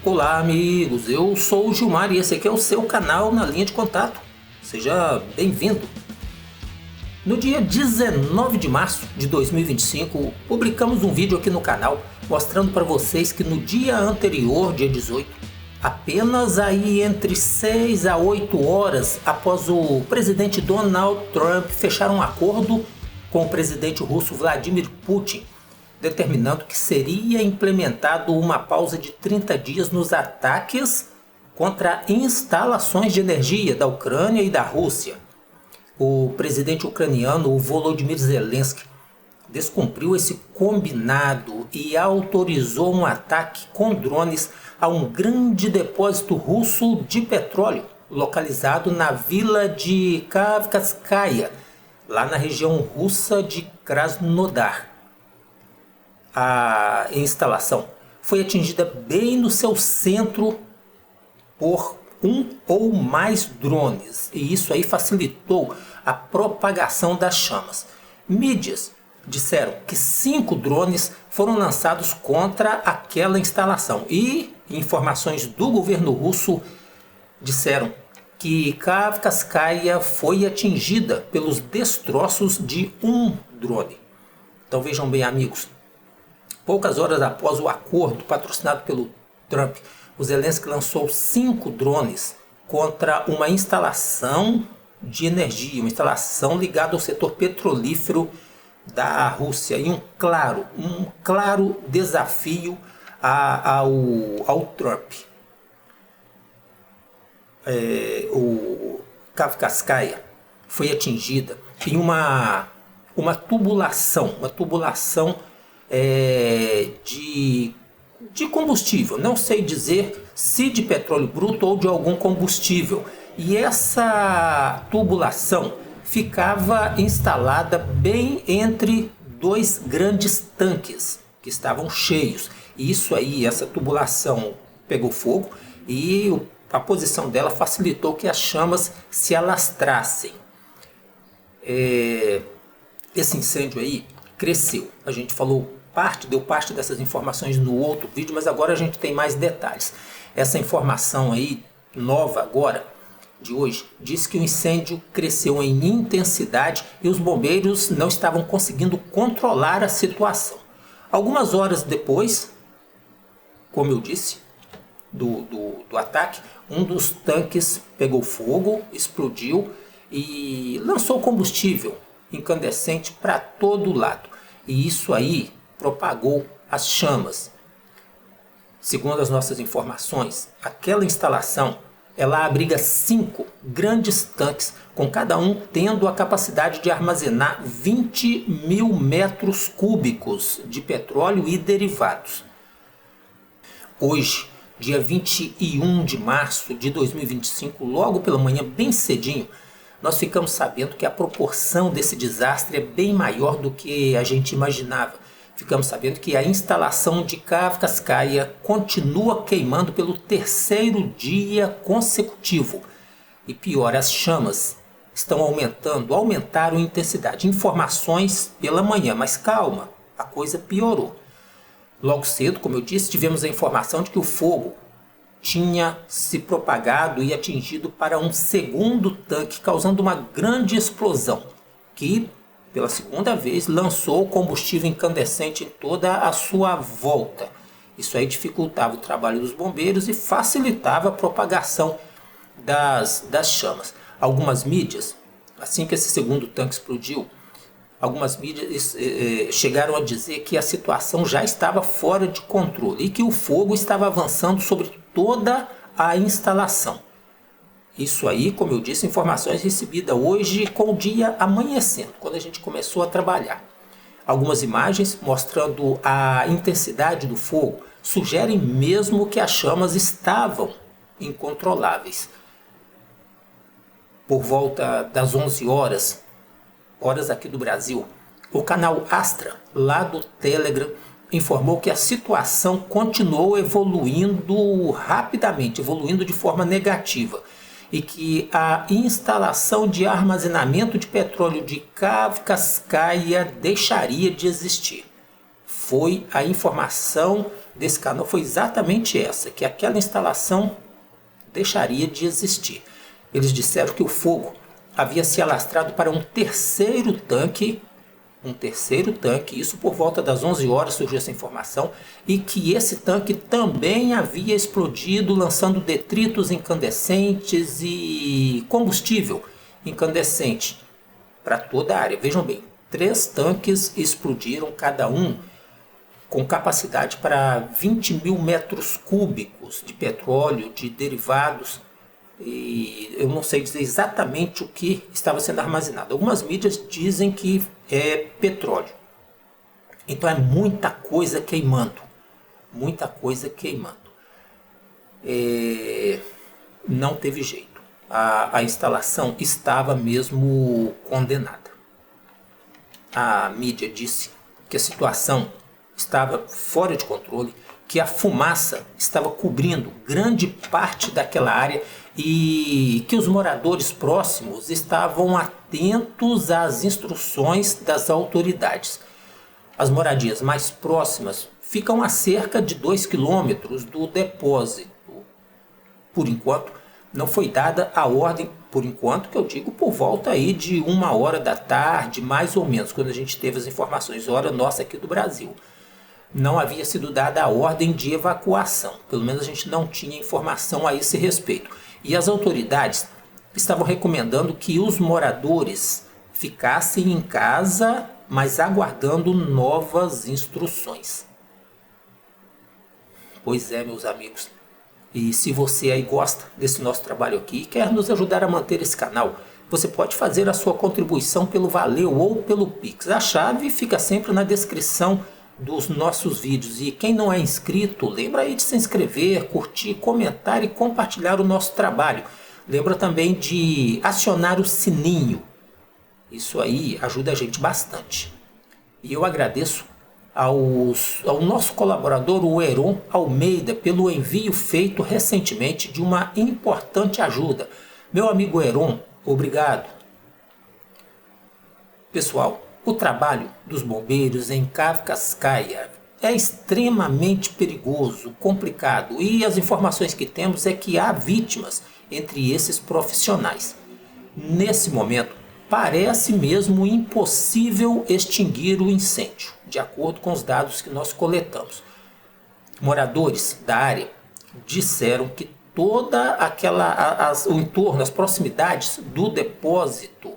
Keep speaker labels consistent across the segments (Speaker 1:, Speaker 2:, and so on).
Speaker 1: Olá amigos, eu sou o Gilmar e esse aqui é o seu canal Na Linha de Contato. Seja bem-vindo. No dia 19 de março de 2025, publicamos um vídeo aqui no canal mostrando para vocês que no dia anterior, dia 18, apenas aí entre 6 a 8 horas após o presidente Donald Trump fechar um acordo com o presidente russo Vladimir Putin, determinando que seria implementado uma pausa de 30 dias nos ataques contra instalações de energia da Ucrânia e da Rússia. O presidente ucraniano, o Volodymyr Zelensky, descumpriu esse combinado e autorizou um ataque com drones a um grande depósito russo de petróleo, localizado na vila de Kavkazskaya, lá na região russa de Krasnodar. A instalação foi atingida bem no seu centro por um ou mais drones, e isso aí facilitou a propagação das chamas. Mídias disseram que 5 drones foram lançados contra aquela instalação, e informações do governo russo disseram que Kavkazskaya foi atingida pelos destroços de um drone. Então vejam bem, amigos, poucas horas após o acordo patrocinado pelo Trump, o Zelensky lançou 5 drones contra uma instalação de energia, uma instalação ligada ao setor petrolífero da Rússia, e um claro desafio ao Trump. O Kavkazskaya foi atingida em uma tubulação de combustível, não sei dizer se de petróleo bruto ou de algum combustível, e essa tubulação ficava instalada bem entre 2 grandes tanques que estavam cheios, e isso aí, essa tubulação pegou fogo e a posição dela facilitou que as chamas se alastrassem. Esse incêndio aí cresceu, a gente deu parte dessas informações no outro vídeo, mas agora a gente tem mais detalhes. Essa informação aí, nova agora, de hoje, diz que o incêndio cresceu em intensidade e os bombeiros não estavam conseguindo controlar a situação. Algumas horas depois, como eu disse, do ataque, um dos tanques pegou fogo, explodiu e lançou combustível incandescente para todo lado. E isso aí propagou as chamas. Segundo as nossas informações, aquela instalação ela abriga 5 grandes tanques, com cada um tendo a capacidade de armazenar 20 mil metros cúbicos de petróleo e derivados. Hoje, dia 21 de março de 2025, logo pela manhã, bem cedinho, nós ficamos sabendo que a proporção desse desastre é bem maior do que a gente imaginava. Ficamos sabendo que a instalação de Kavkazskaya continua queimando pelo 3º dia consecutivo. E pior, as chamas estão aumentaram em intensidade. Informações pela manhã, mas calma, a coisa piorou. Logo cedo, como eu disse, tivemos a informação de que o fogo tinha se propagado e atingido para um 2º tanque, causando uma grande explosão, que pela 2ª vez lançou combustível incandescente em toda a sua volta. Isso aí dificultava o trabalho dos bombeiros e facilitava a propagação das chamas. Algumas mídias, assim que esse 2º tanque explodiu, algumas mídias chegaram a dizer que a situação já estava fora de controle e que o fogo estava avançando sobre toda a instalação. Isso aí, como eu disse, informações recebidas hoje com o dia amanhecendo, quando a gente começou a trabalhar. Algumas imagens mostrando a intensidade do fogo sugerem mesmo que as chamas estavam incontroláveis. Por volta das 11 horas aqui do Brasil, o canal Astra, lá do Telegram, informou que a situação continuou evoluindo rapidamente, evoluindo de forma negativa, e que a instalação de armazenamento de petróleo de Kavkazskaya deixaria de existir. a informação desse canal foi exatamente essa, que aquela instalação deixaria de existir. Eles disseram que o fogo havia se alastrado para um terceiro tanque, isso por volta das 11 horas surgiu essa informação, e que esse tanque também havia explodido, lançando detritos incandescentes e combustível incandescente para toda a área. Vejam bem, 3 tanques explodiram, cada um com capacidade para 20 mil metros cúbicos de petróleo, de derivados, e eu não sei dizer exatamente o que estava sendo armazenado. Algumas mídias dizem que é petróleo. Então é muita coisa queimando, não teve jeito. A instalação estava mesmo condenada. A mídia disse que a situação estava fora de controle, que a fumaça estava cobrindo grande parte daquela área e que os moradores próximos estavam atentos às instruções das autoridades. As moradias mais próximas ficam a cerca de 2 quilômetros do depósito. Por enquanto, não foi dada a ordem, por enquanto, que eu digo por volta aí de 1h da tarde, mais ou menos, quando a gente teve as informações, hora nossa aqui do Brasil. Não havia sido dada a ordem de evacuação, pelo menos a gente não tinha informação a esse respeito. E as autoridades estavam recomendando que os moradores ficassem em casa, mas aguardando novas instruções. Pois é, meus amigos. E se você aí gosta desse nosso trabalho aqui e quer nos ajudar a manter esse canal, você pode fazer a sua contribuição pelo Valeu ou pelo Pix. A chave fica sempre na descrição dos nossos vídeos. E quem não é inscrito, lembra aí de se inscrever, curtir, comentar e compartilhar o nosso trabalho. Lembra também de acionar o sininho. Isso aí ajuda a gente bastante. E eu agradeço ao nosso colaborador, o Heron Almeida, pelo envio feito recentemente de uma importante ajuda. Meu amigo Heron, obrigado. Pessoal, o trabalho dos bombeiros em Kavkazskaya é extremamente perigoso, complicado, e as informações que temos é que há vítimas entre esses profissionais. Nesse momento, parece mesmo impossível extinguir o incêndio, de acordo com os dados que nós coletamos. Moradores da área disseram que toda o entorno, as proximidades do depósito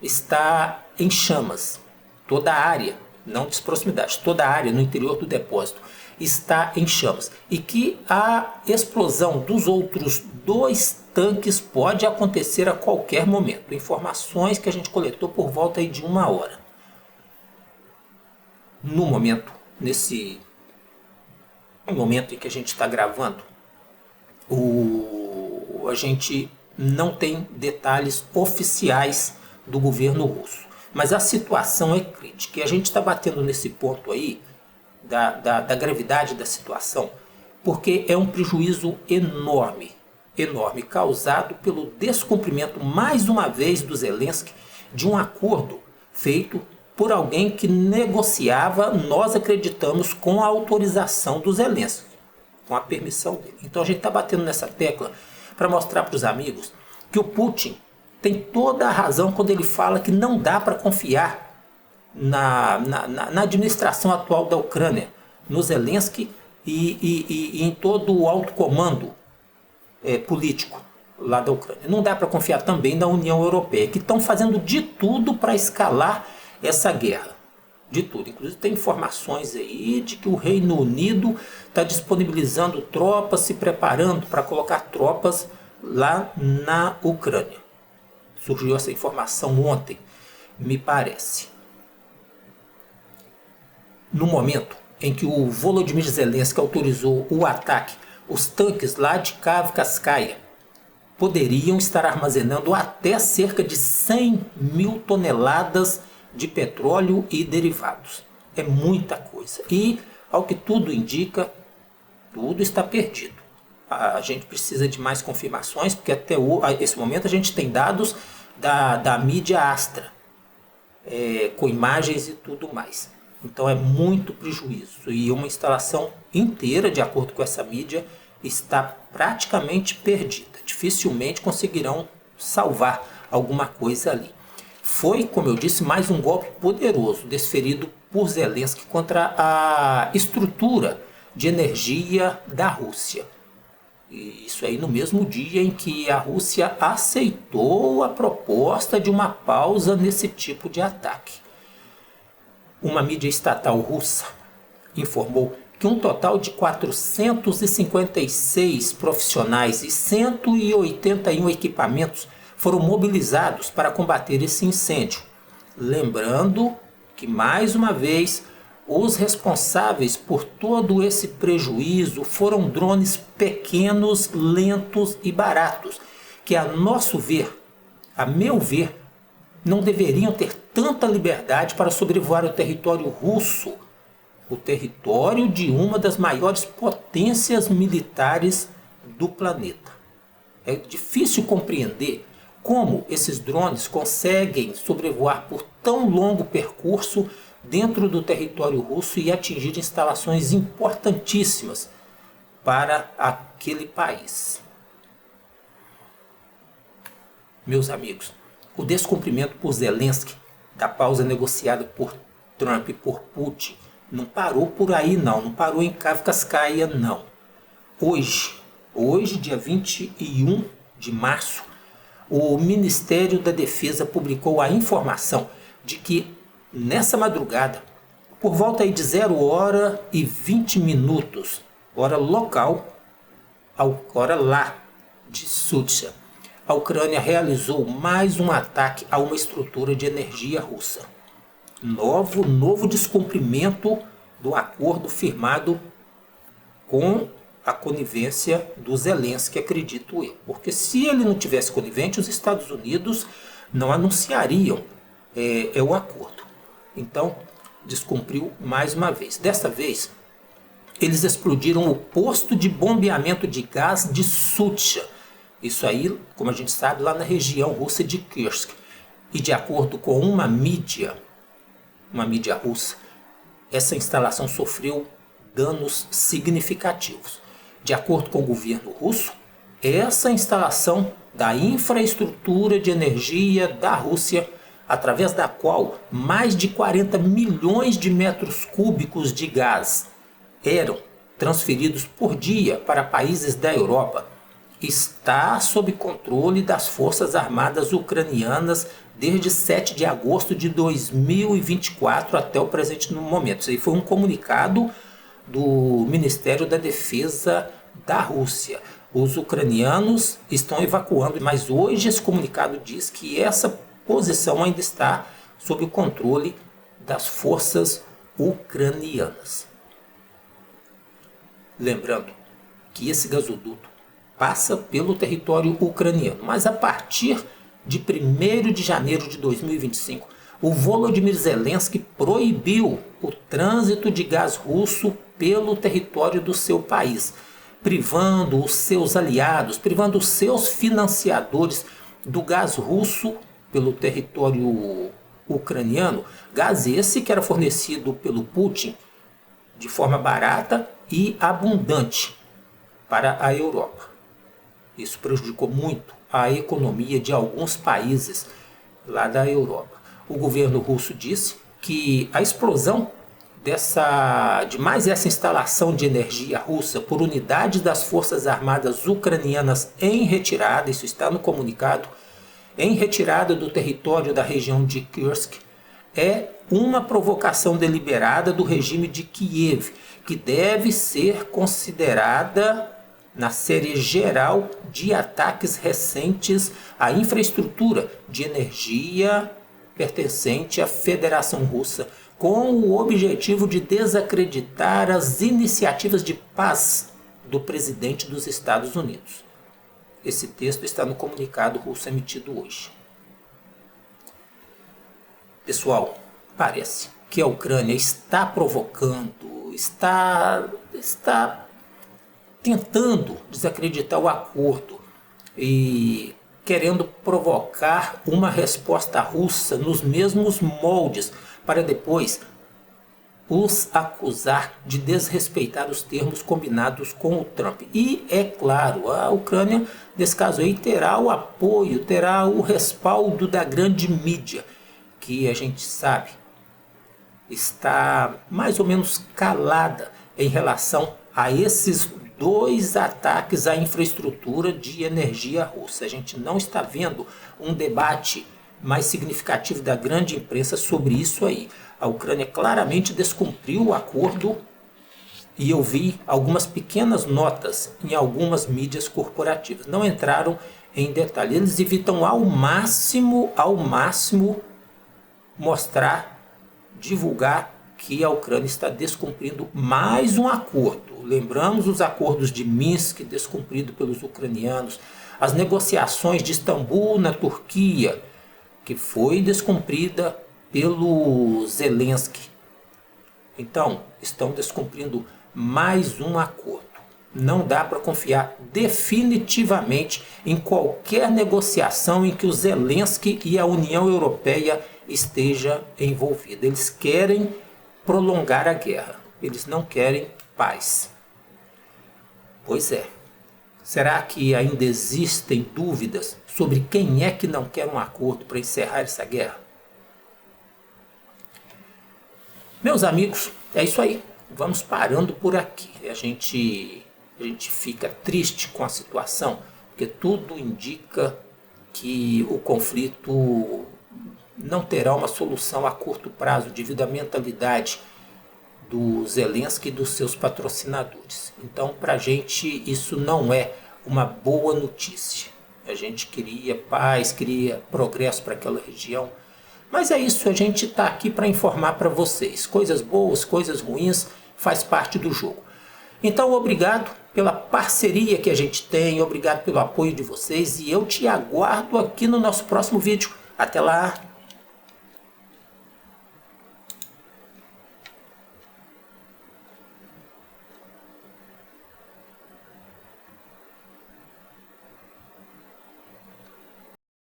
Speaker 1: está em chamas. Toda a área, não de proximidade, toda a área no interior do depósito está em chamas. E que a explosão dos outros 2 tanques pode acontecer a qualquer momento. Informações que a gente coletou por volta aí de 1h. No momento, nesse momento em que a gente está gravando, a gente não tem detalhes oficiais do governo russo. Mas a situação é crítica. E a gente está batendo nesse ponto aí da gravidade da situação, porque é um prejuízo enorme, causado pelo descumprimento, mais uma vez, do Zelensky, de um acordo feito por alguém que negociava, nós acreditamos, com a autorização do Zelensky, com a permissão dele. Então a gente está batendo nessa tecla para mostrar para os amigos que o Putin tem toda a razão quando ele fala que não dá para confiar na administração atual da Ucrânia, no Zelensky e em todo o alto comando político lá da Ucrânia. Não dá para confiar também na União Europeia, que estão fazendo de tudo para escalar essa guerra. De tudo. Inclusive tem informações aí de que o Reino Unido está disponibilizando tropas, se preparando para colocar tropas lá na Ucrânia. Surgiu essa informação ontem, me parece. No momento em que o Volodymyr Zelensky autorizou o ataque, os tanques lá de Kavkazskaya poderiam estar armazenando até cerca de 100 mil toneladas de petróleo e derivados. É muita coisa. E, ao que tudo indica, tudo está perdido. A gente precisa de mais confirmações, porque até esse momento a gente tem dados da mídia Astra, com imagens e tudo mais. Então é muito prejuízo. E uma instalação inteira, de acordo com essa mídia, está praticamente perdida. Dificilmente conseguirão salvar alguma coisa ali. Foi, como eu disse, mais um golpe poderoso desferido por Zelensky contra a estrutura de energia da Rússia. E isso aí no mesmo dia em que a Rússia aceitou a proposta de uma pausa nesse tipo de ataque. Uma mídia estatal russa informou que um total de 456 profissionais e 181 equipamentos foram mobilizados para combater esse incêndio. Lembrando que, mais uma vez, os responsáveis por todo esse prejuízo foram drones pequenos, lentos e baratos, que, a meu ver, não deveriam ter tanta liberdade para sobrevoar o território russo, o território de uma das maiores potências militares do planeta. É difícil compreender como esses drones conseguem sobrevoar por tão longo percurso dentro do território russo e atingir instalações importantíssimas para aquele país. Meus amigos, o descumprimento por Zelensky da pausa negociada por Trump e por Putin não parou por aí não parou em Kafkaskaya não. Hoje, dia 21 de março, o Ministério da Defesa publicou a informação de que nessa madrugada, por volta aí de 0h20, hora local, hora lá de Sutsha, a Ucrânia realizou mais um ataque a uma estrutura de energia russa. Novo descumprimento do acordo firmado com a conivência do Zelensky, acredito eu. Porque se ele não tivesse conivente, os Estados Unidos não anunciariam o acordo. Então, descumpriu mais uma vez. Desta vez, eles explodiram o posto de bombeamento de gás de Sutsha. Isso aí, como a gente sabe, lá na região russa de Kursk. E de acordo com uma mídia russa, essa instalação sofreu danos significativos. De acordo com o governo russo, essa instalação da infraestrutura de energia da Rússia, através da qual mais de 40 milhões de metros cúbicos de gás eram transferidos por dia para países da Europa, está sob controle das Forças Armadas Ucranianas desde 7 de agosto de 2024 até o presente momento. Isso aí foi um comunicado do Ministério da Defesa da Rússia. Os ucranianos estão evacuando, mas hoje esse comunicado diz que essa posição ainda está sob o controle das forças ucranianas. Lembrando que esse gasoduto passa pelo território ucraniano, mas a partir de 1º de janeiro de 2025, o Volodymyr Zelensky proibiu o trânsito de gás russo pelo território do seu país, privando os seus aliados, privando os seus financiadores do gás russo pelo território ucraniano, gás esse que era fornecido pelo Putin de forma barata e abundante para a Europa. Isso prejudicou muito a economia de alguns países lá da Europa. O governo russo disse que a explosão de mais essa instalação de energia russa por unidades das Forças Armadas Ucranianas em retirada, isso está no comunicado, em retirada do território da região de Kursk, é uma provocação deliberada do regime de Kiev, que deve ser considerada na série geral de ataques recentes à infraestrutura de energia pertencente à Federação Russa, com o objetivo de desacreditar as iniciativas de paz do presidente dos Estados Unidos. Esse texto está no comunicado russo emitido hoje. Pessoal, parece que a Ucrânia está provocando, está tentando desacreditar o acordo e querendo provocar uma resposta russa nos mesmos moldes para depois os acusar de desrespeitar os termos combinados com o Trump. E, é claro, a Ucrânia, nesse caso aí, terá o apoio, terá o respaldo da grande mídia, que a gente sabe está mais ou menos calada em relação a esses dois ataques à infraestrutura de energia russa. A gente não está vendo um debate mais significativo da grande imprensa sobre isso aí. A Ucrânia claramente descumpriu o acordo e eu vi algumas pequenas notas em algumas mídias corporativas. Não entraram em detalhe. Eles evitam ao máximo mostrar, divulgar que a Ucrânia está descumprindo mais um acordo. Lembramos os acordos de Minsk, descumprido pelos ucranianos, as negociações de Istambul, na Turquia, que foi descumprida pelo Zelensky. Então, estão descumprindo mais um acordo. Não dá para confiar definitivamente em qualquer negociação em que o Zelensky e a União Europeia estejam envolvidos. Eles querem prolongar a guerra. Eles não querem paz. Pois é. Será que ainda existem dúvidas sobre quem é que não quer um acordo para encerrar essa guerra? Meus amigos, é isso aí. Vamos parando por aqui. A gente fica triste com a situação, porque tudo indica que o conflito não terá uma solução a curto prazo devido à mentalidade do Zelensky e dos seus patrocinadores. Então, para a gente, isso não é uma boa notícia. A gente queria paz, queria progresso para aquela região. Mas é isso, a gente está aqui para informar para vocês. Coisas boas, coisas ruins, faz parte do jogo. Então, obrigado pela parceria que a gente tem, obrigado pelo apoio de vocês e eu te aguardo aqui no nosso próximo vídeo. Até lá!